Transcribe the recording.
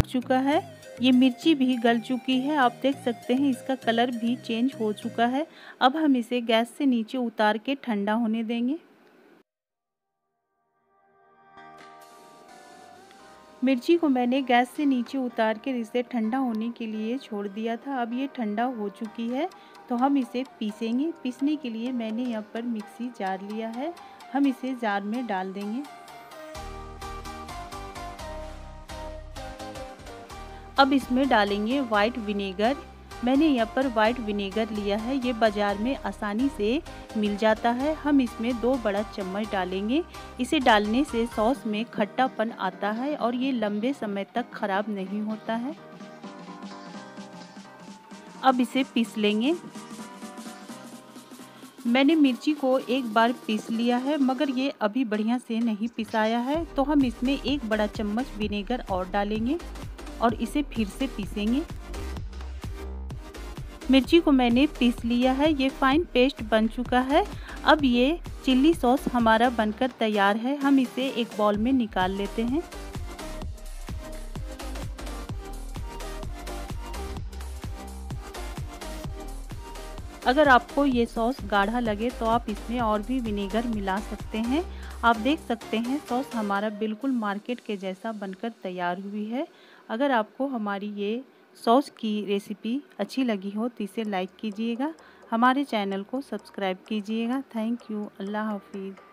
चुका है। ये मिर्ची भी गल चुकी है, आप देख सकते हैं इसका कलर भी चेंज हो चुका है। अब हम इसे गैस से नीचे उतार के ठंडा होने देंगे। मिर्ची को मैंने गैस से नीचे उतार कर इसे ठंडा होने के लिए छोड़ दिया था। अब ये ठंडा हो चुकी है तो हम इसे पीसेंगे। पीसने के लिए मैंने यहाँ पर मिक्सी जार लिया है, हम इसे जार में डाल देंगे। अब इसमें डालेंगे वाइट विनेगर। मैंने यहाँ पर वाइट विनेगर लिया है, ये बाज़ार में आसानी से मिल जाता है। हम इसमें 2 बड़ा चम्मच डालेंगे। इसे डालने से सॉस में खट्टापन आता है और ये लंबे समय तक ख़राब नहीं होता है। अब इसे पीस लेंगे। मैंने मिर्ची को एक बार पीस लिया है, मगर ये अभी बढ़िया से नहीं पिसाया है, तो हम इसमें 1 बड़ा चम्मच विनेगर और डालेंगे और इसे फिर से पीसेंगे। मिर्ची को मैंने पीस लिया है, ये फाइन पेस्ट बन चुका है। अब ये चिल्ली सॉस हमारा बनकर तैयार है। हम इसे एक बाउल में निकाल लेते हैं। अगर आपको ये सॉस गाढ़ा लगे तो आप इसमें और भी विनेगर मिला सकते हैं। आप देख सकते हैं सॉस हमारा बिल्कुल मार्केट के जैसा बनकर तैयार हुई है। अगर आपको हमारी ये सॉस की रेसिपी अच्छी लगी हो तो इसे लाइक कीजिएगा, हमारे चैनल को सब्सक्राइब कीजिएगा। Thank you. अल्लाह हाफिज़।